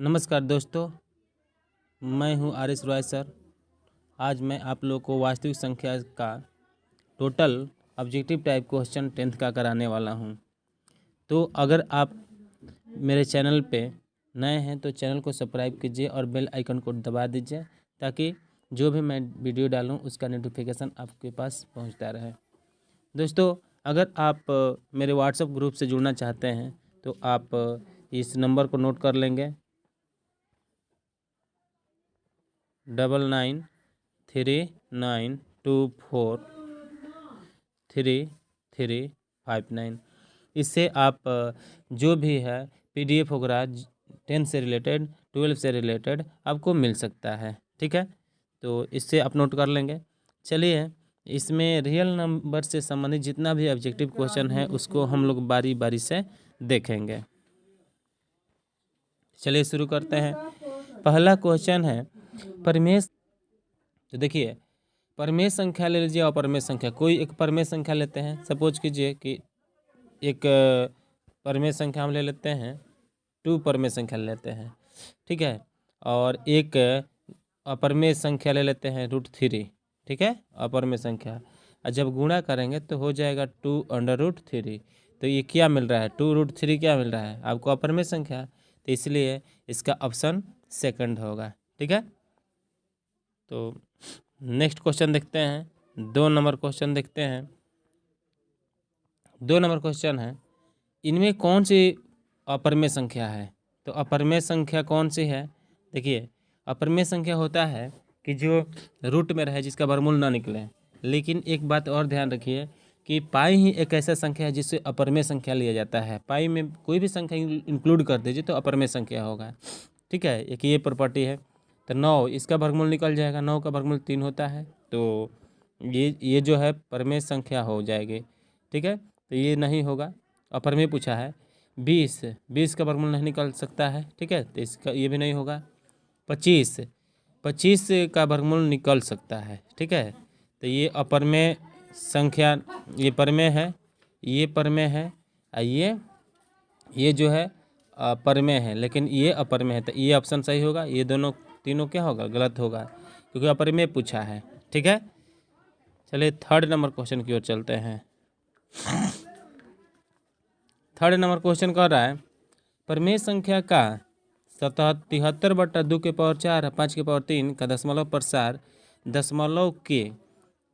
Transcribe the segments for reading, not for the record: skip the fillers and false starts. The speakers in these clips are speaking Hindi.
नमस्कार दोस्तों, मैं हूं आर एस रॉय सर। आज मैं आप लोग को वास्तविक संख्या का total objective type question 10th का कराने वाला हूं। तो अगर आप मेरे चैनल पे नए हैं तो चैनल को सब्सक्राइब कीजिए और बेल आइकन को दबा दीजिए ताकि जो भी मैं वीडियो डालूं उसका नोटिफिकेशन आपके पास पहुंचता रहे। दोस्तों, अगर आप मेरे व्हाट्सएप ग्रुप से जुड़ना चाहते हैं तो आप इस नंबर को नोट कर लेंगे 9939243359। इससे आप जो भी है PDF वगैरह 10 से रिलेटेड 12 से रिलेटेड आपको मिल सकता है। ठीक है, तो इससे आप नोट कर लेंगे। चलिए, इसमें रियल नंबर से संबंधित जितना भी ऑब्जेक्टिव क्वेश्चन है उसको हम लोग बारी बारी से देखेंगे। चलिए शुरू करते हैं। पहला क्वेश्चन है परमेश। तो देखिए, परमेय संख्या ले लीजिए और परमेय संख्या, कोई एक परमेय संख्या लेते हैं। सपोज कीजिए कि एक परमेय संख्या हम ले लेते हैं 2 परमेय संख्या लेते हैं, ठीक है, और एक अपरमेय संख्या ले लेते हैं √3, ठीक है, अपरमेय संख्या। और जब गुणा करेंगे तो हो जाएगा 2√3। तो ये क्या मिल रहा है, 2√3 क्या मिल रहा है आपको, अपरमेय संख्या। तो इसलिए इसका ऑप्शन सेकंड होगा। ठीक है, तो नेक्स्ट क्वेश्चन देखते हैं। 2 नंबर क्वेश्चन देखते हैं। 2 नंबर क्वेश्चन है, इनमें कौन सी अपरमेय संख्या है। तो अपरमेय संख्या कौन सी है, देखिए, अपरमेय संख्या होता है कि जो रूट में रहे, जिसका वर्गमूल ना निकले। लेकिन एक बात और ध्यान रखिए कि पाई ही एक ऐसा संख्या है जिससे अपरमेय संख्या लिया जाता है। पाई में कोई भी संख्या इंक्लूड कर दीजिए तो अपरमेय संख्या होगा। ठीक है, एक ये प्रॉपर्टी है। तो 9, इसका वर्गमूल निकल जाएगा, 9 का वर्गमूल 3 होता है, तो ये जो है परमेय संख्या हो जाएगी। ठीक है, तो ये नहीं होगा, अपरमेय पूछा है। 20 का वर्गमूल नहीं निकल सकता है, ठीक है, तो इसका ये भी नहीं होगा। 25 का वर्गमूल निकल सकता है, ठीक है, तो ये अपरमेय संख्या, ये परमेय है, ये परमेय है, और ये जो है परमेय है, लेकिन ये अपरमेय है। तो ये ऑप्शन सही होगा। ये दोनों तीनों क्या होगा, गलत होगा, क्योंकि अपरमेय पूछा है। ठीक है, चलिए 3rd नंबर क्वेश्चन की ओर चलते हैं। 3rd नंबर क्वेश्चन कह रहा है परमेय संख्या का 73/2⁴ 5⁴ का दशमलव प्रसार दशमलव के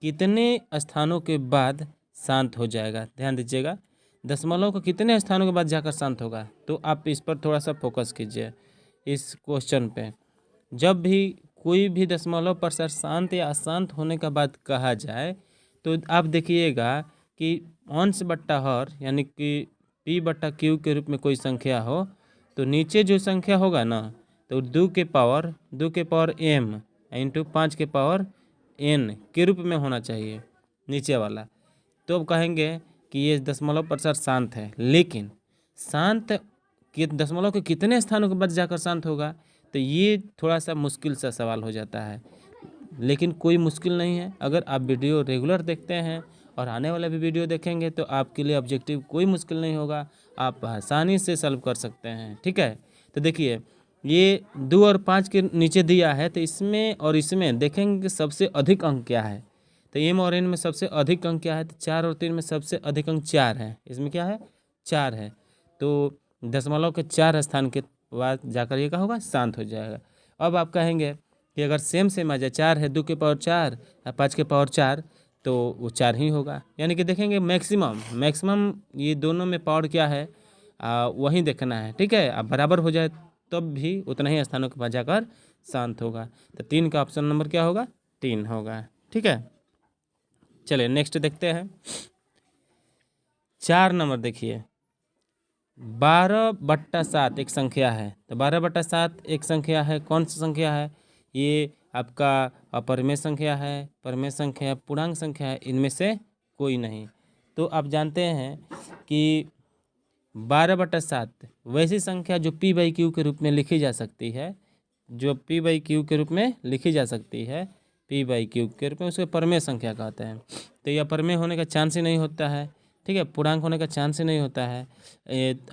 कितने स्थानों के बाद शांत हो जाएगा। ध्यान दीजिएगा, दशमलव को कितने स्थानों के बाद जाकर शांत होगा। तो आप इस पर थोड़ा सा फोकस कीजिए, इस क्वेश्चन पे। जब भी कोई भी दशमलव प्रसार शांत या अशांत होने का बाद कहा जाए तो आप देखिएगा कि अंश बट्टा हर यानी कि P/Q के रूप में कोई संख्या हो तो नीचे जो संख्या होगा ना, तो 2 के पावर m इंटू 5 के पावर n के रूप में होना चाहिए नीचे वाला। तो अब कहेंगे कि ये दशमलव प्रसार शांत है, लेकिन शांत कि दशमलव के कितने स्थानों के बाद जाकर शांत होगा, तो ये थोड़ा सा मुश्किल सा सवाल हो जाता है। लेकिन कोई मुश्किल नहीं है, अगर आप वीडियो रेगुलर देखते हैं और आने वाला भी वीडियो देखेंगे तो आपके लिए ऑब्जेक्टिव कोई मुश्किल नहीं होगा, आप आसानी से सॉल्व कर सकते हैं। ठीक है, तो देखिए, ये 2 और 5 के नीचे दिया है, तो इसमें और इसमें देखेंगे कि सबसे अधिक अंक क्या है। तो m और n में सबसे अधिक अंक क्या है, तो 4 और 3 में सबसे अधिक अंक 4 है। इसमें क्या है, 4 है। तो दशमलव के 4 स्थान के बाद जाकर ये क्या होगा, शांत हो जाएगा। अब आप कहेंगे कि अगर सेम आ जाए, 4 है 2 के पावर 4 या 5 के पावर 4, तो वो 4 ही होगा। यानी कि देखेंगे मैक्सिमम ये दोनों में पावर क्या है वही देखना है। ठीक है, अब बराबर हो जाए तब भी उतना ही स्थानों के बाद जाकर शांत होगा। तो 3 का ऑप्शन नंबर क्या होगा, 3 होगा। ठीक है, चलिए नेक्स्ट देखते हैं। 4 नंबर देखिए, 12/7 एक संख्या है। तो 12/7 एक संख्या है, कौन सी संख्या है, ये आपका अपरमेय संख्या है, परमेय संख्या है, पूर्णांक संख्या है, इनमें से कोई नहीं। तो आप जानते हैं कि 12/7 वैसी संख्या जो P/Q के रूप में लिखी जा सकती है, जो P/Q के रूप में लिखी जा सकती है, P/Q के रूप में, उसको परमेय संख्या कहते हैं। तो यह परमेय होने का चांस ही नहीं होता है। ठीक है, पूर्णांक होने का चांस ही नहीं होता है।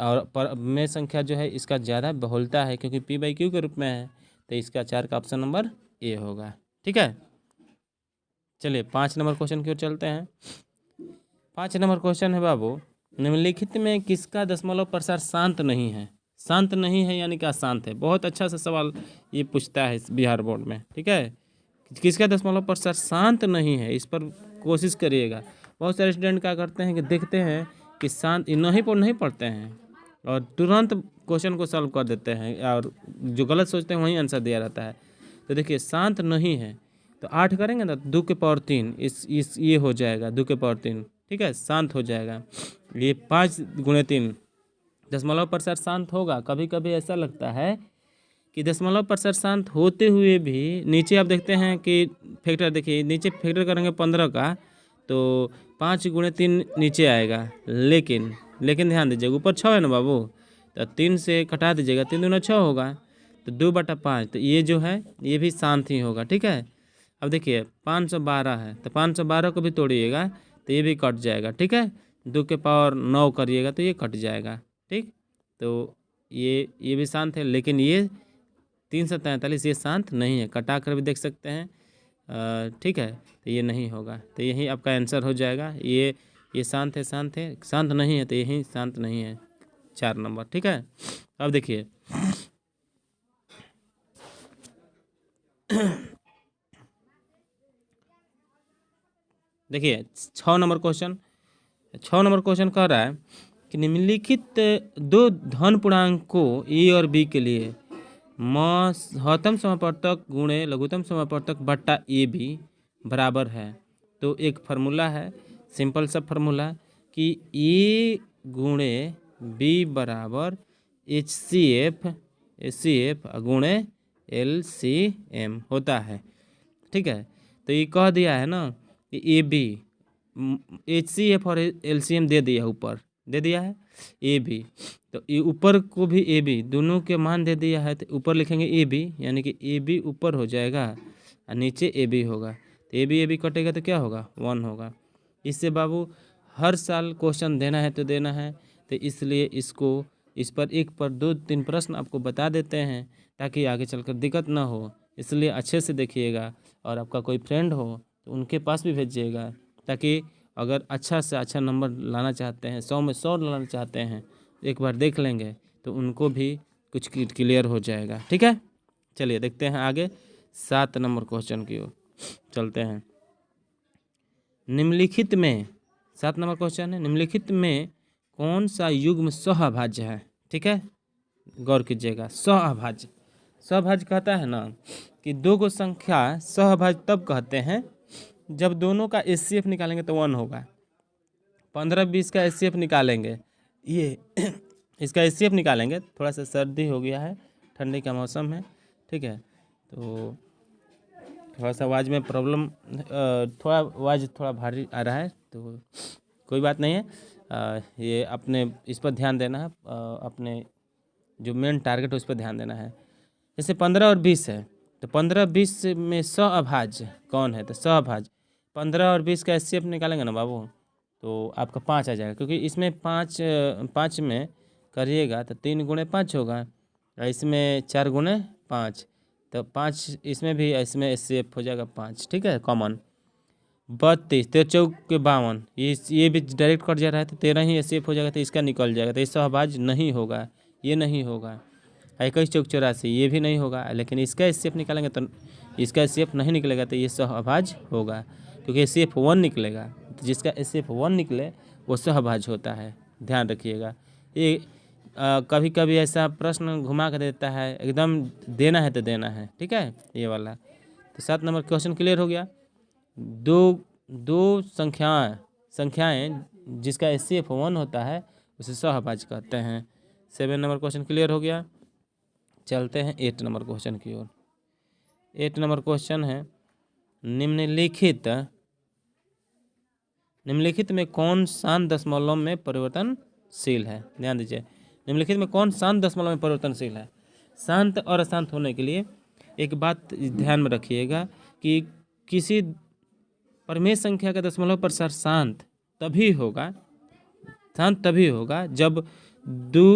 और में संख्या जो है इसका ज़्यादा बहुलता है क्योंकि p/q के रूप में है, तो इसका 4 का ऑप्शन नंबर ए होगा। ठीक है, चलिए 5 नंबर क्वेश्चन की ओर चलते हैं। 5 नंबर क्वेश्चन है बाबू, निम्नलिखित में किसका दशमलव प्रसार शांत नहीं है? शांत नहीं है यानी क्या शांत है? बहुत अच्छा सा सवाल ये पूछता है इस बिहार बोर्ड में। ठीक है, किसका दशमलव प्रसार शांत नहीं है, इस पर कोशिश करिएगा। बहुत सारे स्टूडेंट क्या करते हैं कि देखते हैं कि शांत नहीं पढ़ते हैं और तुरंत क्वेश्चन को सॉल्व कर देते हैं, और जो गलत सोचते हैं वहीं आंसर दिया रहता है। तो देखिए शांत नहीं है, तो 8 करेंगे ना, 2 के पावर 3 इस ये हो जाएगा 2 के पावर 3। ठीक है, शांत हो जाएगा। ये 5 गुणे 3 दशमलव प्रसार शांत होगा। कभी कभी ऐसा लगता है कि दशमलव प्रसार शांत होते हुए भी नीचे आप देखते हैं कि फैक्टर, देखिए नीचे फैक्टर करेंगे 15 का तो 5 गुणे 3 नीचे आएगा, लेकिन ध्यान दीजिएगा ऊपर 6 है ना बाबू, तो 3 से कटा दीजिएगा, 3 दूना 6 होगा, तो 2/5, तो ये जो है ये भी शांत ही होगा। ठीक है, अब देखिए 512 है, तो 512 को भी तोड़िएगा तो ये भी कट जाएगा। ठीक है, 2 के पावर 9 करिएगा तो ये कट जाएगा। ठीक, तो ये भी शांत है, लेकिन ये 343 ये शांत नहीं है, कटा कर भी देख सकते हैं। ठीक है, तो ये नहीं होगा, तो यही आपका आंसर हो जाएगा। ये शांत है, शांत नहीं है, तो यही शांत नहीं है, 4 नंबर। ठीक है, अब देखिए देखिए 6 नंबर क्वेश्चन कह रहा है कि निम्नलिखित दो धन पूर्णांकों ए और बी के लिए महत्तम समापवर्तक गुणे लघुत्तम समापवर्तक बट्टा ए बी बराबर है। तो एक फार्मूला है, सिंपल सा फार्मूला कि ए गुणे बी बराबर HCF गुणे LCM होता है। ठीक है, तो ये कह दिया है ना कि ए बी HCF और LCM दे दिया, ऊपर दे दिया है ए बी, तो ये ऊपर को भी ए बी दोनों के मान दे दिया है, तो ऊपर लिखेंगे ए बी, यानी कि ए बी ऊपर हो जाएगा और नीचे ए बी होगा, तो ए बी कटेगा तो क्या होगा 1 होगा। इससे बाबू हर साल क्वेश्चन देना है तो देना है, तो इसलिए इस पर 1 पर 2-3 प्रश्न आपको बता देते हैं ताकि आगे चलकर दिक्कत ना हो, इसलिए अच्छे से देखिएगा। और आपका कोई फ्रेंड हो तो उनके पास भी भेजिएगा, ताकि अगर अच्छा से अच्छा नंबर लाना चाहते हैं, 100 में 100 लाना चाहते हैं, एक बार देख लेंगे तो उनको भी कुछ क्लियर हो जाएगा। ठीक है, चलिए देखते हैं आगे 7 नंबर क्वेश्चन की ओर चलते हैं। निम्नलिखित में 7 नंबर क्वेश्चन है, निम्नलिखित में कौन सा युग्म सहअभाज्य है? ठीक है, गौर कीजिएगा, सहअभाज्य कहता है ना कि दो को संख्या सहअभाज्य तब कहते हैं जब दोनों का HCF निकालेंगे तो 1 होगा। 15-20 का HCF निकालेंगे, ये इसका HCF निकालेंगे। थोड़ा सा सर्दी हो गया है, ठंडी का मौसम है। ठीक है, तो थोड़ा सा आवाज़ में प्रॉब्लम, आवाज़ थोड़ा भारी आ रहा है, तो कोई बात नहीं है। ये अपने इस पर ध्यान देना है, अपने जो मेन टारगेट है उस पर ध्यान देना है। जैसे 15 और 20 है, तो 15-20 में सहअभाज्य कौन है? तो सहअभाज्य 15 और 20 का HCF निकालेंगे ना बाबू, तो आपका 5 आ जाएगा, क्योंकि इसमें 5 में करिएगा तो 3 गुणे 5 होगा, और इसमें 4 गुणे 5, तो 5 इसमें भी, इसमें HCF हो जाएगा 5। ठीक है, कॉमन 32, 13 चौक के 52, ये भी डायरेक्ट कट जा रहा है, तो 13 ही HCF हो जाएगा, तो इसका निकल जाएगा, तो ये सहअभाज्य नहीं होगा, ये नहीं होगा। 21 चौक 84, ये भी नहीं होगा, लेकिन इसका HCF निकालेंगे तो इसका HCF नहीं निकलेगा, तो ये सहअभाज्य होगा, क्योंकि HCF 1 निकलेगा, तो जिसका HCF 1 निकले वो सहअभाज्य होता है। ध्यान रखिएगा, ये कभी कभी ऐसा प्रश्न घुमा कर देता है, एकदम देना है तो देना है। ठीक है, ये वाला। तो 7 नंबर क्वेश्चन क्लियर हो गया। दो संख्याएं जिसका HCF 1 होता है उसे सहअभाज्य कहते हैं। 7 नंबर क्वेश्चन क्लियर हो गया। चलते हैं 8 नंबर क्वेश्चन की ओर। 8 नंबर क्वेश्चन है, निम्नलिखित में कौन शांत दशमलव में परिवर्तनशील है? ध्यान दीजिए, निम्नलिखित में कौन शांत दशमलव में परिवर्तनशील है? शांत और अशांत होने के लिए एक बात ध्यान में रखिएगा कि किसी परिमेय संख्या का दशमलव प्रसार शांत तभी होगा शांत तभी होगा जब दो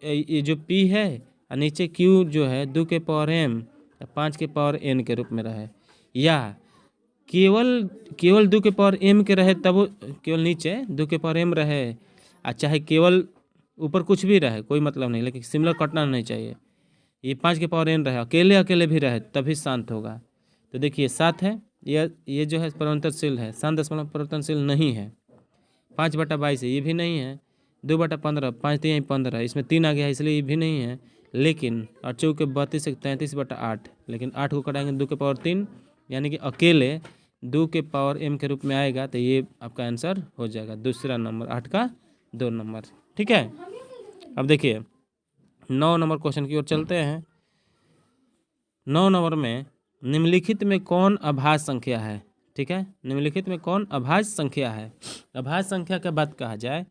ये जो p है और नीचे q जो है 2 के पावर m 5 के पावर n के रूप में रहे, या केवल केवल 2 के पावर m के रहे, तब केवल नीचे 2 के पावर m रहे, और चाहे केवल ऊपर कुछ भी रहे कोई मतलब नहीं, लेकिन सिमिलर कटना नहीं चाहिए। ये 5 के पावर n रहे, अकेले अकेले भी रहे तभी शांत होगा। तो देखिए 7 है, ये जो है परिवर्तनशील है, शांत दशमलव परिवर्तनशील नहीं है। 5/22 है, ये भी नहीं है। 2/15, 5×3 15, इसमें 3 आ गया है इसलिए ये भी नहीं है। लेकिन 8 के 32 से 33/8, लेकिन 8 को कटाएंगे 2 के पावर 3, यानी कि अकेले 2 के पावर m के रूप में आएगा, तो ये आपका आंसर हो जाएगा दूसरा नंबर, 8 का 2 नंबर। ठीक है, अब देखिए 9 नंबर क्वेश्चन की ओर चलते हैं। 9 नंबर में निम्नलिखित में कौन अभाज्य संख्या है। ठीक है, निम्नलिखित में कौन अभाज्य संख्या है। अभाज्य संख्या का बात कहा जाए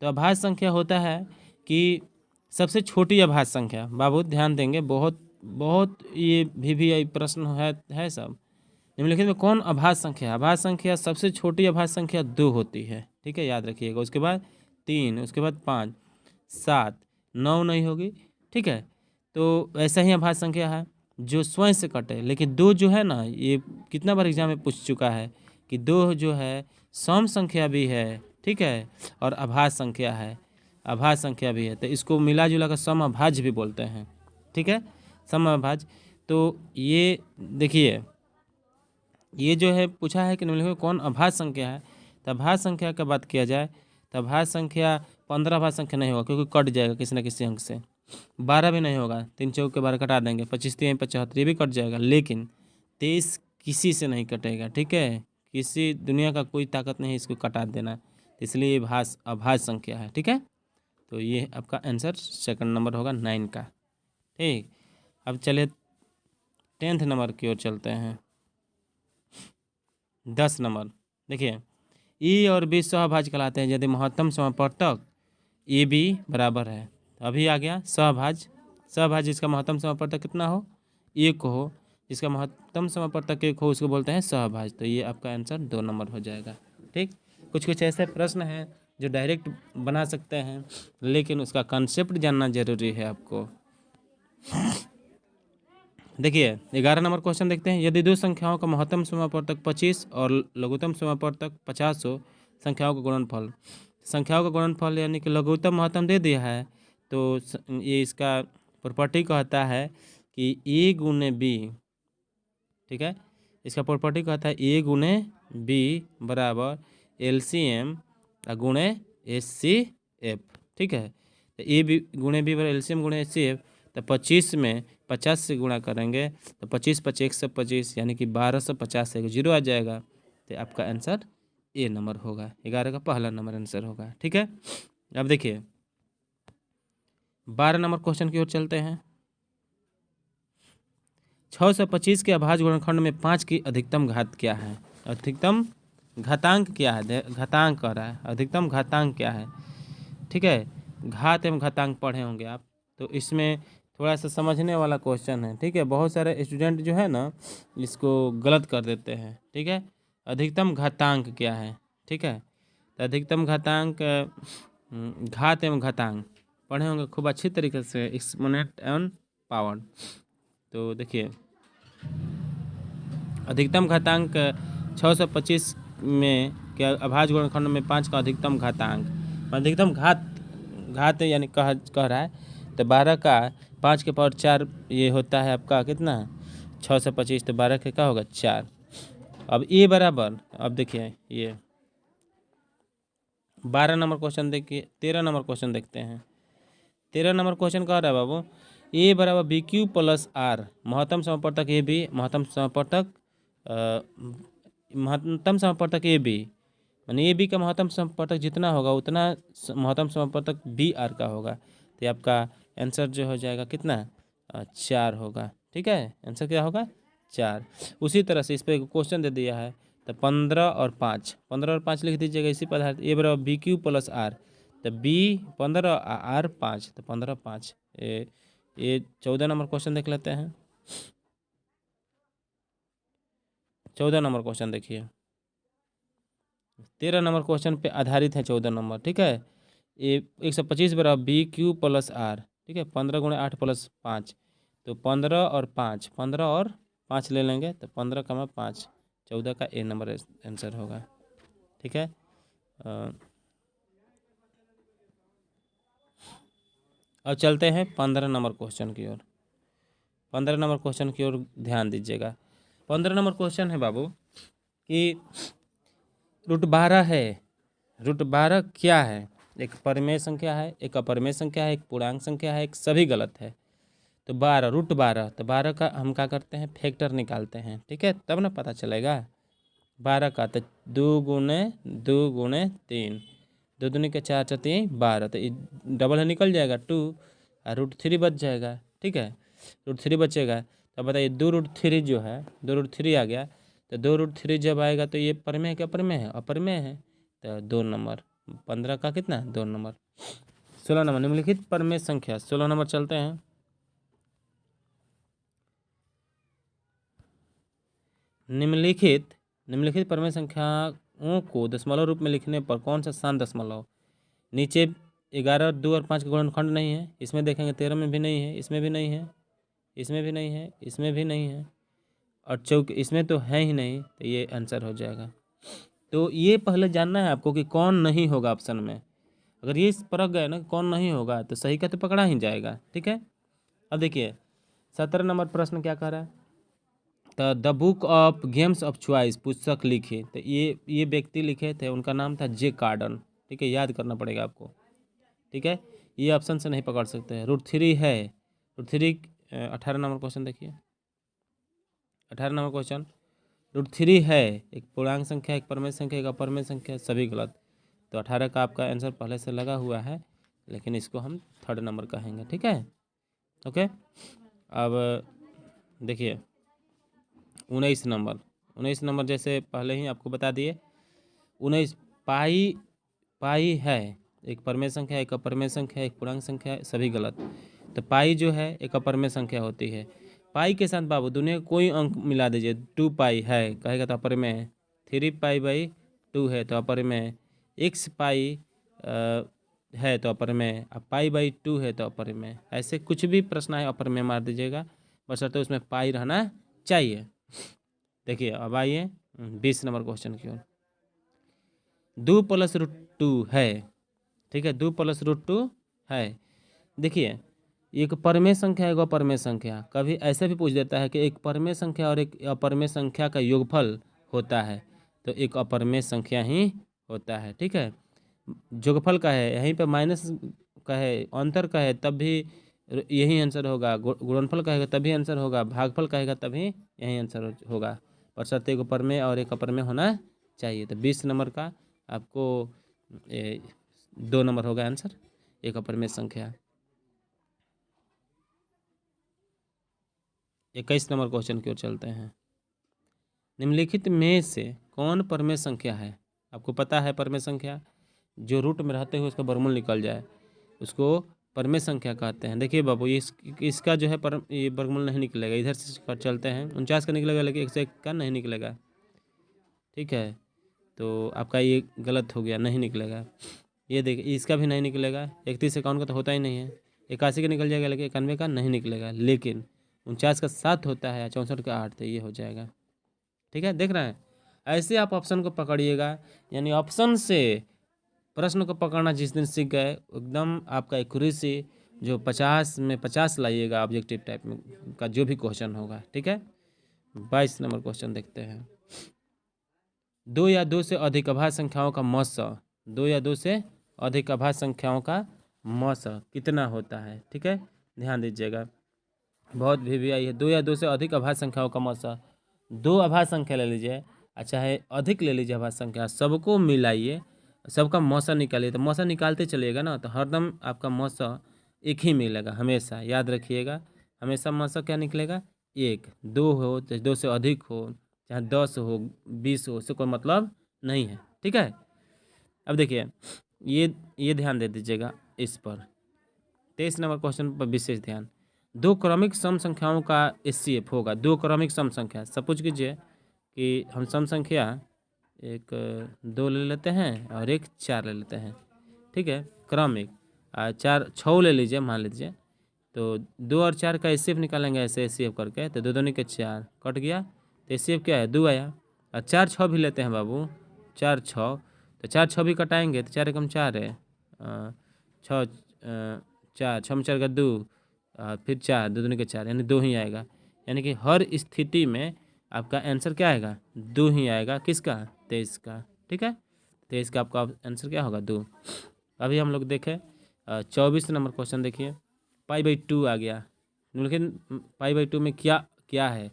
तो अभाज्य संख्या होता है कि सबसे छोटी अभाज्य संख्या। बाबू ध्यान देंगे, बहुत बहुत ये भी प्रश्न है सब। निम्नलिखित में कौन अभाज्य संख्या है। अभाज्य संख्या सबसे छोटी अभाज्य संख्या 2 होती है। ठीक है, याद रखिएगा। उसके बाद 3, उसके बाद 5, 7, 9 नहीं होगी। ठीक है, तो ऐसा ही अभाज्य संख्या है जो स्वयं से कटे। लेकिन 2 जो है ना, ये कितना बार एग्जाम में पूछ चुका है कि 2 जो है सम संख्या भी है, ठीक है, और अभाज्य संख्या है, अभाज्य संख्या भी है, तो इसको मिला जुला कर सम अभाज्य भी बोलते हैं। ठीक है, सम अभाज्य। तो ये देखिए, ये जो है पूछा है कि निम्नलिखित में कौन अभाज्य संख्या है। तो अभाज्य संख्या का बात किया जाए तो अभाज्य संख्या 15 अभाज्य संख्या नहीं होगा, क्योंकि कट जाएगा किसी न किसी अंक से। 12 भी नहीं होगा, 3 चौक के 12 कटा देंगे, 25 3 75, ये भी कट जाएगा। लेकिन 23 किसी से नहीं कटेगा। ठीक है, किसी दुनिया का कोई ताकत नहीं इसको कटा देना, इसलिए ये अभाज्य संख्या है। ठीक है, तो ये आपका आंसर सेकंड नंबर होगा 9 का। ठीक, अब चलिए 10th नंबर की ओर चलते हैं। 10 नंबर देखिए, ई और बी सहभाज्य कहलाते हैं यदि महत्तम समापवर्तक ए बी बराबर है। अभी आ गया सहभाज्य। सहभाज्य जिसका महत्तम समापवर्तक कितना हो, 1 हो, जिसका महत्तम समापवर्तक 1 हो उसको बोलते हैं सहभाज्य। तो ये आपका आंसर 2 नंबर हो जाएगा। ठीक, कुछ कुछ ऐसे प्रश्न हैं जो डायरेक्ट बना सकते हैं, लेकिन उसका कॉन्सेप्ट जानना जरूरी है आपको। देखिए 11 नंबर क्वेश्चन देखते हैं। यदि दो संख्याओं का महत्तम समापवर्तक 25 और लघुत्तम समापवर्तक 50 हो, संख्याओं का गुणनफल। संख्याओं का गुणनफल यानी कि लघुत्तम महत्तम दे दिया है, तो ये इसका प्रॉपर्टी कहता है कि ए गुने बी। ठीक है, इसका प्रॉपर्टी कहता है ए गुने बी बराबर LCM गुणे HCF। ठीक है, तो ए बी गुणे बी बराबर LCM गुणे HCF, तो 25 में 50 से गुणा करेंगे तो 25 × 5 = 125, यानी कि 1250 से 0 आ जाएगा। तो आपका आंसर ए नंबर होगा, 11 का पहला नंबर आंसर होगा। ठीक है, अब देखिए 12 नंबर क्वेश्चन की ओर चलते हैं। 625 के अभाज्य गुणनखंड में 5 की अधिकतम घात क्या है। अधिकतम घातांक क्या है, घातांक कह रहा है, अधिकतम घातांक क्या है। ठीक है, घात एवं घातांक पढ़े होंगे आप, तो इसमें थोड़ा सा समझने वाला क्वेश्चन है। ठीक है, बहुत सारे स्टूडेंट जो है ना इसको गलत कर देते हैं। ठीक है, अधिकतम घातांक क्या है। ठीक है, तो अधिकतम घातांक घात एवं घातांक पढ़े होंगे खूब अच्छी तरीके से, एक्सपोनेंट एवं पावर। तो देखिए अधिकतम घातांक 625 में क्या अभाज्य गुणनखंड में 5 का अधिकतम घातांक, अधिकतम घात यानी कह रहा है, तो 12 का 5 के पावर 4 ये होता है आपका कितना 625, तो 12 के क्या होगा 4। अब ए बराबर, अब देखिए ये 12 नंबर क्वेश्चन देखिए। 13 नंबर क्वेश्चन देखते हैं। 13 नंबर क्वेश्चन कह रहा है बाबू, ए बराबर बी क्यू प्लस आर, महत्तम समापवर्तक ए बी, महत्तम समापवर्तक ए बी, मानी ए बी का महत्तम समापवर्तक जितना होगा उतना महत्तम समापवर्तक बी आर का होगा। तो आपका आंसर जो हो जाएगा कितना 4 होगा। ठीक है, आंसर क्या होगा 4। उसी तरह से इस पर क्वेश्चन दे दिया है, तो 15 और 5 लिख दीजिएगा इसी पर आधारित। ए बराबर बी क्यू प्लस आर, तो बी 15 आर 5, तो 15 5। ये 14 नंबर क्वेश्चन देख लेते हैं। 14 नंबर क्वेश्चन देखिए, 13 नंबर क्वेश्चन पे आधारित है 14 नंबर। ठीक है, ये 125 बराबर बी क्यू प्लस आर, ठीक है। 15 गुणे 8 प्लस 5, तो 15 और 5, 15 और 5 ले लेंगे तो 15 का 5, 14 का ए नंबर आंसर होगा, ठीक है। अब चलते हैं 15 नंबर क्वेश्चन की ओर। 15 नंबर क्वेश्चन की ओर ध्यान दीजिएगा। 15 नंबर क्वेश्चन है बाबू कि √12 है। √12 क्या है? एक परिमेय संख्या है, एक अपरिमेय संख्या है, एक पूर्णांक संख्या है, एक सभी गलत है। तो 12 √12, तो 12 का हम क्या करते हैं, फैक्टर निकालते हैं, ठीक है, तब ना पता चलेगा 12 का। तो 2 × 2 × 3, 2 दूनी के 4 4 3 12, तो डबल है निकल जाएगा 2 और √3 बच जाएगा, ठीक है। √3 बचेगा तो बताइए 2√3 जो है, 2√3 आ गया, तो 2√3 जब आएगा तो ये परिमेय है क्या अपरिमेय है? अपरिमेय है, तो 2 नंबर। 15 का कितना? 2 नंबर। 16 नंबर निम्नलिखित परिमेय संख्या, 16 नंबर चलते हैं। निम्नलिखित परिमेय संख्याओं को दशमलव रूप में लिखने पर कौन सा शांत दशमलव? नीचे 11, 2 और 5 का गुणनखंड नहीं है, इसमें देखेंगे 13 में भी नहीं है, इसमें भी नहीं है, इसमें भी नहीं है, इसमें भी नहीं है, और इसमें तो है ही नहीं, तो ये आंसर हो जाएगा। तो ये पहले जानना है आपको कि कौन नहीं होगा ऑप्शन में। अगर ये परख गए ना कौन नहीं होगा तो सही का तो पकड़ा ही जाएगा, ठीक है। अब देखिए 17 नंबर प्रश्न क्या कह रहा है, तो the book of games of choice पुस्तक लिखे, तो ये व्यक्ति लिखे थे, उनका नाम था जे कार्डन, ठीक है, याद करना पड़ेगा आपको, ठीक है। ये ऑप्शन से नहीं पकड़ सकते हैं। √3 है, √3 18 नंबर क्वेश्चन देखिए, 18 नंबर क्वेश्चन, √3 है एक पूर्णांक संख्या, एक परिमेय संख्या, एक अपरिमेय संख्या, सभी गलत। तो 18 का आपका आंसर पहले से लगा हुआ है, लेकिन इसको हम 3rd नंबर कहेंगे, ठीक है, ओके। अब देखिए 19 नंबर, 19 नंबर जैसे पहले ही आपको बता दिए। 19 पाई है एक परिमेय संख्या, एक अपरिमेय संख्या, एक पूर्णांक संख्या, सभी गलत। तो पाई जो है एक अपरिमेय संख्या होती है। पाई के साथ बाबू दुनिया का कोई अंक मिला दीजिए, 2 पाई है कहेगा तो अपरिमेय है, 3 पाई 2 है तो अपरिमेय, x पाई है तो अपरिमेय, अब पाई/2 है तो अपरिमेय। ऐसे कुछ भी प्रश्न है अपरिमेय मार दीजिएगा, बशर्ते उसमें पाई रहना चाहिए। देखिए अब आइए 20 नंबर क्वेश्चन की ओर। 2 + √2 है, ठीक है, 2 + √2 है। देखिए एक परिमेय संख्या एक अपरिमेय संख्या, कभी ऐसे भी पूछ देता है कि एक परिमेय संख्या और एक अपरिमेय संख्या का योगफल होता है, तो एक अपरिमेय संख्या ही होता है, ठीक है। योगफल का है, यहीं पे माइनस का है, अंतर का है, तब भी यही आंसर होगा। गुणनफल कहेगा तभी आंसर होगा, भागफल कहेगा तभी यही आंसर होगा, बशर्ते एक परिमेय और एक अपरिमेय होना चाहिए। तो 20 नंबर का आपको 2 नंबर होगा आंसर, एक अपरिमेय संख्या। 21 नंबर क्वेश्चन की ओर चलते हैं। निम्नलिखित में से कौन परिमेय संख्या है? आपको पता है परिमेय संख्या जो रूट में रहते हुए उसका वर्गमूल निकल जाए उसको परिमेय संख्या कहते हैं। देखिए बाबू इसका जो है ये वर्गमूल नहीं निकलेगा, इधर से पर चलते हैं, 49 का निकलेगा लेकिन 101 का नहीं निकलेगा, ठीक है। तो आपका ये गलत हो गया, नहीं निकलेगा। ये देखिए इसका भी नहीं निकलेगा, 31 51 का तो होता ही नहीं है, 81 का निकल जाएगा लेकिन 91 का नहीं निकलेगा, लेकिन 49 का 7 होता है, 64 का 8, तो ये हो जाएगा, ठीक है। देख रहे हैं, ऐसे आप ऑप्शन को पकड़िएगा, यानी ऑप्शन से प्रश्न को पकड़ना जिस दिन सीख गए एकदम आपका एक्यूरेसी जो 50 में 50 लाइएगा ऑब्जेक्टिव टाइप में का जो भी क्वेश्चन होगा, ठीक है। 22 नंबर क्वेश्चन देखते हैं। 2 या 2 से अधिक अभाज्य संख्याओं का मौसा, 2 या 2 से अधिक अभाज्य संख्याओं का मौसा कितना होता है, ठीक है, ध्यान दीजिएगा, बहुत भी आई है। 2 या 2 से अधिक अभाज्य संख्याओं का मौसा, 2 अभाज्य संख्या ले लीजिए, अच्छा है अधिक ले लीजिए अभाज्य संख्या, सबको मिलाइए, सबका मौसा निकालिए, तो मौसा निकालते चलिएगा ना तो हरदम आपका मौसा एक ही मिलेगा, हमेशा याद रखिएगा, हमेशा मौसा क्या निकलेगा, 1। 2 हो चाहे 2 से अधिक हो, चाहे 10 हो 20 हो, उससे कोई मतलब नहीं है, ठीक है। अब देखिए ये ध्यान दे दीजिएगा इस पर। 23 नंबर क्वेश्चन पर विशेष ध्यान। 2 क्रमिक सम संख्याओं का HCF होगा, 2 क्रमिक सम संख्या, सपोज कीजिए कि हम सम संख्या एक 2 ले लेते हैं और एक 4 ले लेते हैं, ठीक है। क्रमिक 4 6 ले लीजिए, मान लीजिए, तो 2 और 4 का एचसीएफ निकालेंगे ऐसे एचसीएफ करके, तो 2 दूनी के 4 कट गया, तो एचसीएफ क्या है 2 आया। और 4 6 भी लेते हैं बाबू, 4 6, तो 4 6 भी कटाएंगे तो 4 एकम 4 है, 6 4 6 में 4 का 2, फिर 4 2 दूनी के 4 यानी 2 ही आएगा। यानी कि हर स्थिति में आपका आंसर क्या आएगा 2 ही आएगा। किसका 23 का, ठीक है। 23 का आपका आंसर क्या होगा 2। अभी हम लोग देखें 24 नंबर क्वेश्चन देखिए, π/2 आ गया, लेकिन π/2 में क्या क्या है,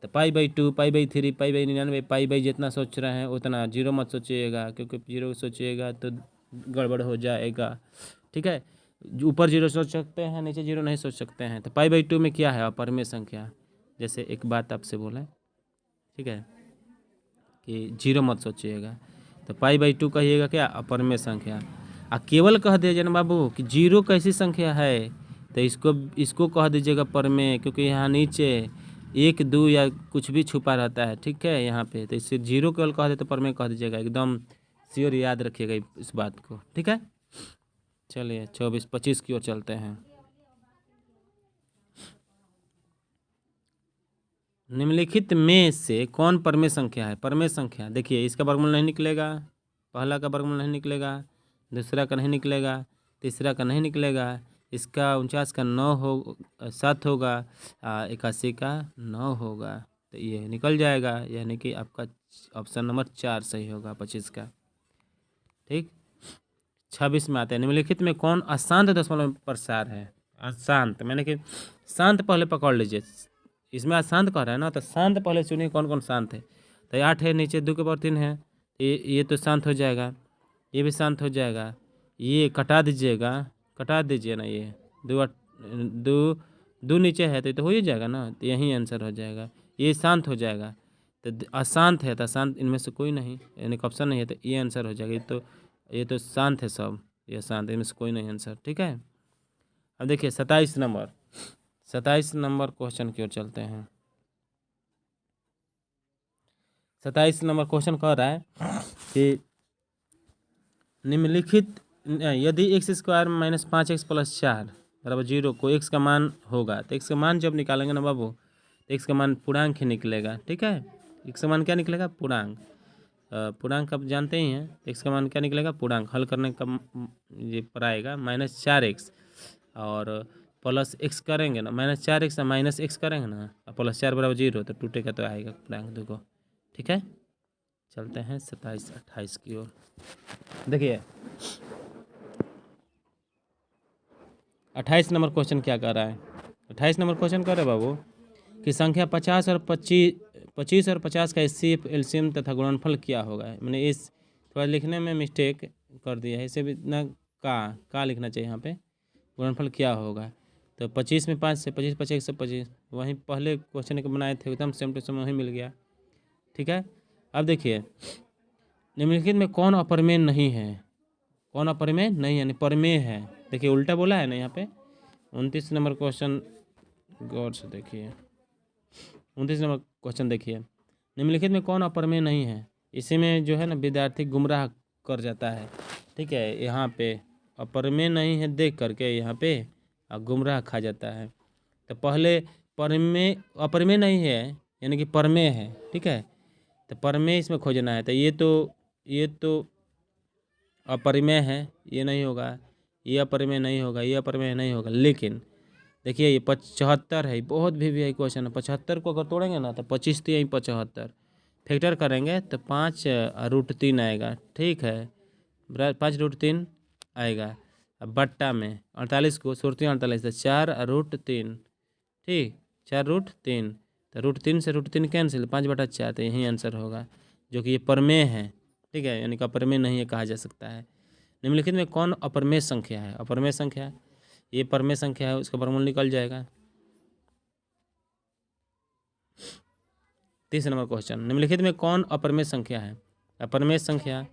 तो π/2 π/3 π/99 π/, जितना सोच रहे हैं उतना, जीरो मत सोचिएगा क्योंकि जीरो सोचिएगा तो गड़बड़ हो जाएगा, ठीक है। ऊपर जीरो सोच सकते हैं, नीचे जीरो नहीं सोच सकते हैं। तो π/2 में क्या है अपरिमेय संख्या, जैसे एक बात आपसे बोला, ठीक है, कि जीरो मत सोचिएगा, तो π/2 कहिएगा क्या अपरिमेय संख्या। केवल कह दीजिए ना बाबू कि जीरो कैसी संख्या है, तो इसको कह दीजिएगा परमेय, क्योंकि यहाँ नीचे 1 2 या कुछ भी छुपा रहता है, ठीक है, यहाँ पे, तो इससे जीरो केवल कह दे तो परमेय कह दीजिएगा, एकदम श्योर याद रखिएगा इस बात को, ठीक है। चलिए 24 25 की ओर चलते हैं। निम्नलिखित में से कौन परमेय संख्या है। परमेय संख्या देखिए, इसका वर्गमूल नहीं निकलेगा, पहला का वर्गमूल नहीं निकलेगा, दूसरा का नहीं निकलेगा, तीसरा का नहीं निकलेगा, इसका 49 का 9 हो 7 होगा, 81 का 9 होगा, तो ये निकल जाएगा, यानी कि आपका ऑप्शन नंबर 4 सही होगा 25 का, ठीक। 26 में आते हैं, निम्नलिखित में कौन अशांत दशमलव में प्रसार है। अशांत मैंने कि शांत पहले पकड़ लीजिए, इसमें अशांत कह रहा है ना, तो शांत पहले सुनिए कौन कौन शांत है। तो 8 है, नीचे 2 के पावर 3 है, ये तो शांत हो जाएगा, ये भी शांत हो जाएगा, ये कटा दीजिएगा, कटा दीजिए ना, ये 2 नीचे है तो ये तो हो ही जाएगा ना, तो यही आंसर हो जाएगा, ये शांत हो जाएगा। तो अशांत है तो अशांत इनमें से कोई नहीं, यानी कि ऑप्शन नहीं है, तो ये आंसर हो जाएगा। ये तो शांत है सब, ये शांत, इनमें से कोई नहीं आंसर, ठीक है। अब देखिए 27 नंबर क्वेश्चन की ओर चलते हैं। 27 नंबर क्वेश्चन कह रहा है कि निम्नलिखित यदि x² - 5x + 4 बराबर 0 को x का मान होगा, तो x का मान जब निकालेंगे ना बाबू, तो x का मान पूर्णांक ही निकलेगा, ठीक है। x का मान क्या निकलेगा पूर्णांक, पूर्णांक आप जानते ही हैं, x का मान क्या निकलेगा पूर्णांक, हल करने का ये पर आएगा -4x और +x करेंगे ना, -4x और -x करेंगे ना, +4 बराबर 0, तो टूटेगा तो आएगा पूर्णांक देखो, ठीक है। चलते हैं 27 28 की ओर। देखिए 28 नंबर क्वेश्चन क्या कर रहा है। 28 नंबर क्वेश्चन कर रहे बाबू कि संख्या 50 और 25 और 50 का एलसीएम तथा गुणनफल क्या होगा। मैंने इस थोड़ा लिखने में मिस्टेक कर दिया है, इसे भी ना का लिखना चाहिए यहाँ पे, गुणनफल क्या होगा। तो 25 में 5 से 25 25 से 25, वहीं पहले क्वेश्चन के बनाए थे एकदम सेम टू सेम वहीं मिल गया, ठीक है। अब देखिए निम्नलिखित में कौन अपरिमेय नहीं है, कौन अपरिमेय नहीं यानी परमेय है। देखिए उल्टा बोला है ना यहाँ पे। 29 नंबर क्वेश्चन गौर से देखिए, 29 नंबर क्वेश्चन देखिए, निम्नलिखित में कौन अपरिमेय नहीं है। इसी में जो है ना विद्यार्थी गुमराह कर जाता है, ठीक है। यहाँ पे अपरिमेय नहीं है देख करके यहाँ पे गुमराह खा जाता है। तो पहले परमेय अपरिमेय नहीं है यानी कि परमेय है, ठीक है। तो परमेय इसमें खोजना है, तो ये तो अपरिमेय है, ये नहीं होगा, ये अपरिमेय नहीं होगा, ये अपरिमेय नहीं होगा। लेकिन देखिए ये 75 है, बहुत भी क्वेश्चन है। 75 को अगर तोड़ेंगे ना तो 25 3 75, फैक्टर करेंगे तो 5√3 आएगा, ठीक है। 5√3 आएगा। अब बट्टा में 48 को 48 तो 4√3, ठीक 4√3, तो √3 से √3 कैंसिल, 5/4, तो यही आंसर होगा, जो कि ये परमेय है, ठीक है, यानी कि अपरमेय नहीं है कहा जा सकता है। निम्नलिखित में कौन अपरमेय संख्या है। अपरमेय संख्या ये परमेय संख्या है, उसका वर्गमूल निकल जाएगा। 30 नंबर क्वेश्चन, निम्नलिखित में कौन अपरमेय संख्या है। अपरमेय संख्या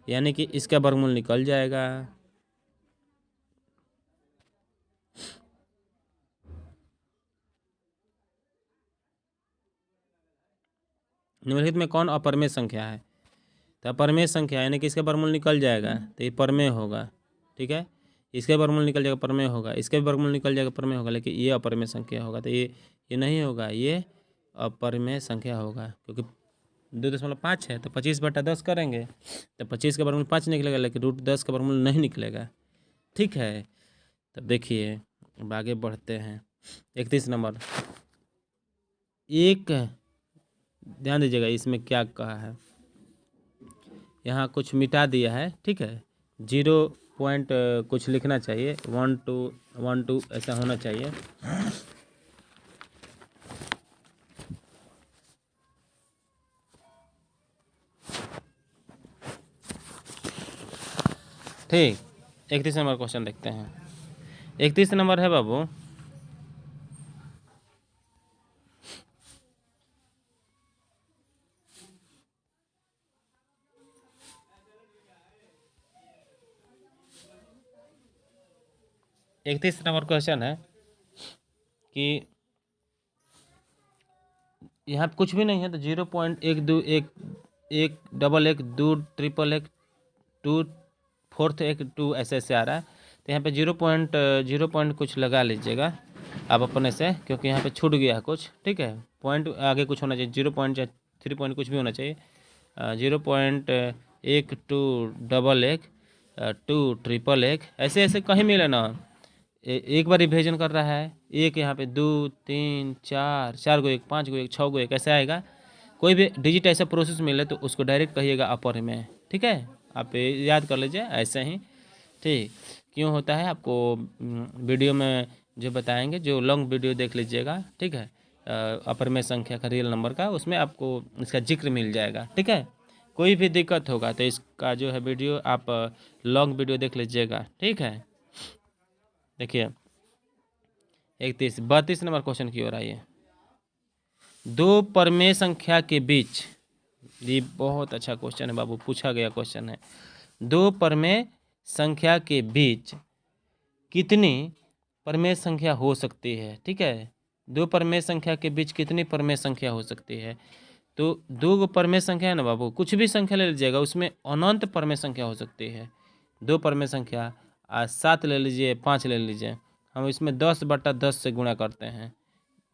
यानी कि इसका वर्गमूल निकल जाएगा। निम्नलिखित में कौन अपरमेय संख्या है। तो अपरमेय संख्या यानी कि इसका वर्गमूल निकल जाएगा, तो ये परमेय होगा, ठीक है। इसका वर्गमूल निकल जाएगा प्रमेय होगा, इसका भी वर्गमूल निकल जाएगा प्रमेय होगा, लेकिन ये अपरिमेय संख्या होगा। तो ये नहीं होगा, ये अपरिमेय संख्या होगा, क्योंकि 2.5 है तो 25/10 करेंगे तो 25 का वर्गमूल 5 निकलेगा, लेकिन √10 का वर्गमूल नहीं निकलेगा। ठीक है, तब देखिए अब आगे बढ़ते हैं। 31 नंबर, एक ध्यान दीजिएगा इसमें क्या कहा है, यहाँ कुछ मिटा दिया है। ठीक है, 0 पॉइंट कुछ लिखना चाहिए, 1 2 ऐसा होना चाहिए। ठीक, 31 नंबर क्वेश्चन देखते हैं। 31 नंबर है बाबू, इकतीस नंबर क्वेश्चन है कि यहाँ पे कुछ भी नहीं है, तो 0.12 1 1 डबल 1 2 ट्रिपल 1 2 फोर्थ 1 2 ऐसे ऐसे आ रहा है। तो यहाँ पे 0 पॉइंट कुछ लगा लीजिएगा आप अपने से, क्योंकि यहाँ पे छूट गया है कुछ। ठीक है, पॉइंट आगे कुछ होना चाहिए, 0 पॉइंट या 3 पॉइंट कुछ भी होना चाहिए। 0.1 2 डबल 1 2 ट्रिपल 1 ऐसे ऐसे कहीं मिले ना। एक बार रिविजन कर रहा है, एक यहाँ पे 2 3 4 4 को 1 5 को 1 6 को 1 ऐसे आएगा। कोई भी डिजिट ऐसा प्रोसेस मिले तो उसको डायरेक्ट कहिएगा अपर में। ठीक है, आप याद कर लीजिए ऐसे ही। ठीक, क्यों होता है आपको वीडियो में जो बताएंगे, जो लॉन्ग वीडियो देख लीजिएगा। ठीक है, अपर में संख्या का रियल नंबर का, उसमें आपको इसका जिक्र मिल जाएगा। ठीक है, कोई भी दिक्कत होगा तो इसका जो है वीडियो आप लॉन्ग वीडियो देख लीजिएगा। ठीक है, देखिए 32 नंबर क्वेश्चन की ओर आइए। दो परमेय संख्या के बीच, ये बहुत अच्छा क्वेश्चन है बाबू, पूछा गया क्वेश्चन है। दो परमेय संख्या के बीच कितनी परमेय संख्या हो सकती है? ठीक है, दो परमेय संख्या के बीच कितनी परमेय संख्या हो सकती है? तो दो परमेय संख्या है ना बाबू, कुछ भी संख्या ले लीजिएगा, उसमें अनंत परमेय संख्या हो सकती है। दो परमेय संख्या 7 ले लीजिए, 5 ले लीजिए, हम इसमें 10/10 से गुणा करते हैं।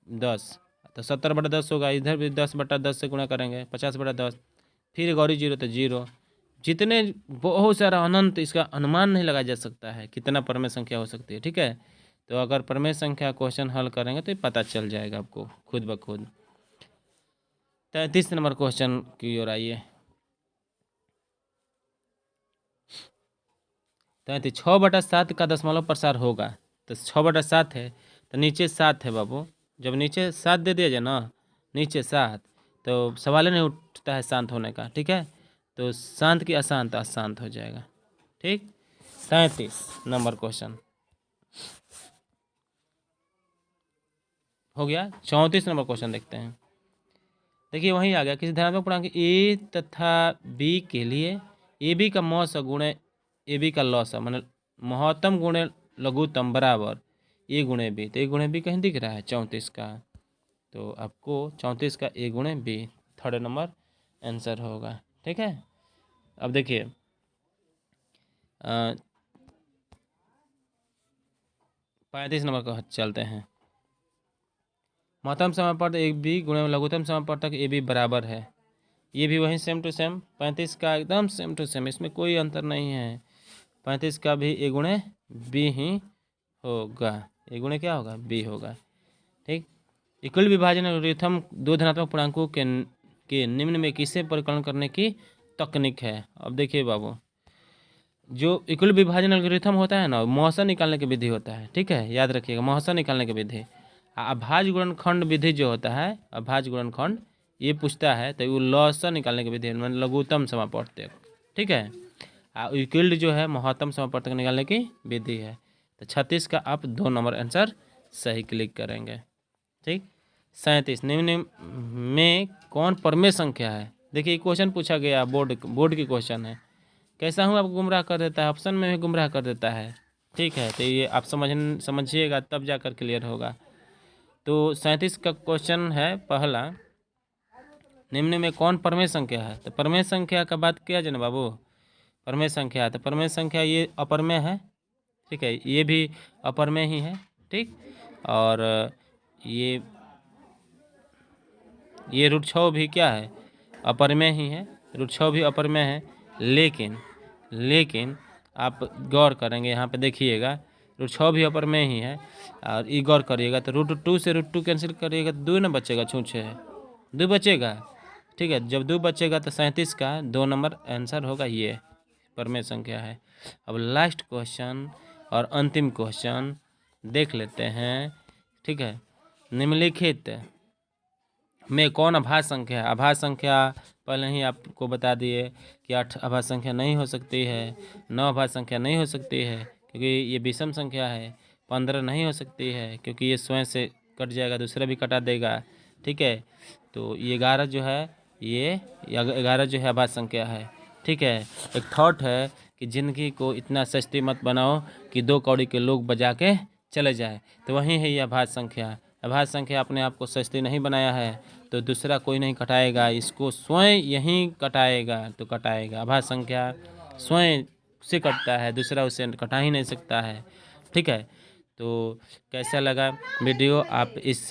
10 तो 70/10 होगा, इधर भी 10/10 से गुणा करेंगे, 50/10, फिर गौरी 0 तो 0। जितने बहुत सारा अनंत, इसका अनुमान नहीं लगाया जा सकता है कितना परमेय संख्या हो सकती है। ठीक है, तो अगर परमेय संख्या क्वेश्चन हल करेंगे तो पता चल जाएगा आपको खुद ब खुद। 33 नंबर क्वेश्चन की ओर आइए। 6/7 का दशमलव प्रसार होगा, तो 6/7 है तो नीचे 7 है बाबू। जब नीचे 7 दे दिया जाए ना, नीचे 7, तो सवाल ही नहीं उठता है शांत होने का। ठीक है, तो शांत की अशांत अशांत हो जाएगा। ठीक, 37 नंबर क्वेश्चन हो गया। 34 नंबर क्वेश्चन देखते हैं। देखिए वहीं आ गया, किसी धनात्मक पूर्णांक ए तथा बी के लिए ए बी का मौस गुणे ए बी का लॉस, मतलब महत्तम गुणे लघुत्तम बराबर ए गुणे बी। तो ए गुणे बी कहीं दिख रहा है 34 का, तो आपको 34 का ए गुणे बी थर्ड नंबर आंसर होगा। ठीक है, अब देखिए 35 नंबर का चलते हैं। महत्तम समापवर्त ए बी गुणे लघुत्तम समापवर्तक ए बी बराबर है। ये भी वही सेम टू सेम, 35 का एकदम सेम टू सेम, इसमें कोई अंतर नहीं है। 35 का भी ए गुणे बी ही होगा, ए गुणे क्या होगा? बी होगा। ठीक, इक्वल विभाजन एल्गोरिथम दो धनात्मक पूर्णांकों के निम्न में किसे परिकलन करने की तकनीक है? अब देखिए बाबू, जो इक्वल विभाजन एल्गोरिथम होता है ना, मौसा निकालने की विधि होता है। ठीक है, याद रखिएगा, मौसा निकालने की विधि। अभाज्य गुणनखंड विधि जो होता है, अभाज्य गुणनखंड ये पूछता है तो वो लौसा निकालने की विधि, मतलब लघुत्तम समापवर्तक। ठीक है, इक्वल्ड जो है महत्तम समापवर्तक निकालने की विधि है। तो 36 का आप 2 नंबर आंसर सही क्लिक करेंगे। ठीक, 37 निम्न में कौन परमेय संख्या है? देखिए क्वेश्चन पूछा गया, बोर्ड की क्वेश्चन है। कैसा हूँ आपको गुमराह कर देता है, ऑप्शन में भी गुमराह कर देता है। ठीक है, तो ये आप समझिएगा तब जाकर क्लियर होगा। तो 37 का क्वेश्चन है पहला, निम्न में कौन परमेय संख्या है? तो परमेय संख्या का बात किया जाए ना बाबू, परमेय संख्या है तो परमेय संख्या ये अपरमेय है। ठीक है, ये भी अपर में ही है। ठीक, और ये रूट 6 भी क्या है, अपर में ही है, रूट 6 भी अपर में है। लेकिन आप गौर करेंगे यहाँ पे, देखिएगा रूट 6 भी अपर में ही है, और ये गौर करिएगा तो रूट 2 से रूट 2 कैंसिल करिएगा तो 2 ना बचेगा, छूछे है 2 बचेगा। ठीक है, जब 2 बचेगा तो 37 का 2 नंबर आंसर होगा, ये परमेय संख्या है। अब लास्ट क्वेश्चन और अंतिम क्वेश्चन देख लेते हैं। ठीक है, निम्नलिखित में कौन अभाज्य संख्या है? अभाज्य संख्या पहले ही आपको बता दिए कि 8 अभाज्य संख्या नहीं हो सकती है, 9 अभाज्य संख्या नहीं हो सकती है क्योंकि ये विषम संख्या है, 15 नहीं हो सकती है क्योंकि ये स्वयं से कट जाएगा, दूसरा भी कटा देगा। ठीक है, तो ये 11 जो है, ये 11 जो है अभाज्य संख्या है। ठीक है, एक थॉट है कि ज़िंदगी को इतना सस्ती मत बनाओ कि 2 कौड़ी के लोग बजा के चले जाए, तो वही है ये अभाज्य संख्या। अभाज्य संख्या अपने आप को सस्ती नहीं बनाया है तो दूसरा कोई नहीं कटाएगा, इसको स्वयं यहीं कटाएगा तो कटाएगा। अभाज्य संख्या स्वयं से कटता है, दूसरा उसे कटा ही नहीं सकता है। ठीक है, तो कैसा लगा वीडियो आप इस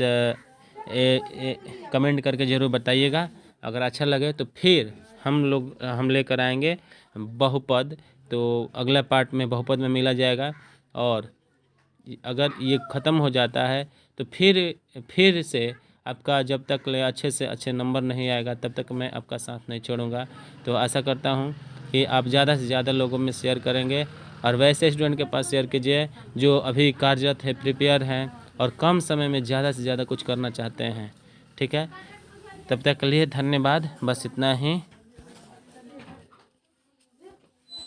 कमेंट करके ज़रूर बताइएगा। अगर अच्छा लगे तो फिर हम लेकर आएंगे बहुपद, तो अगला पार्ट में बहुपद में मिला जाएगा। और अगर ये ख़त्म हो जाता है तो फिर से आपका जब तक ले अच्छे से अच्छे नंबर नहीं आएगा तब तक मैं आपका साथ नहीं छोड़ूंगा। तो आशा करता हूँ कि आप ज़्यादा से ज़्यादा लोगों में शेयर करेंगे, और वैसे स्टूडेंट के पास शेयर कीजिए जो अभी कार्यरत है, प्रिपेयर हैं और कम समय में ज़्यादा से ज़्यादा कुछ करना चाहते हैं। ठीक है, तब तक के लिए धन्यवाद, बस इतना ही।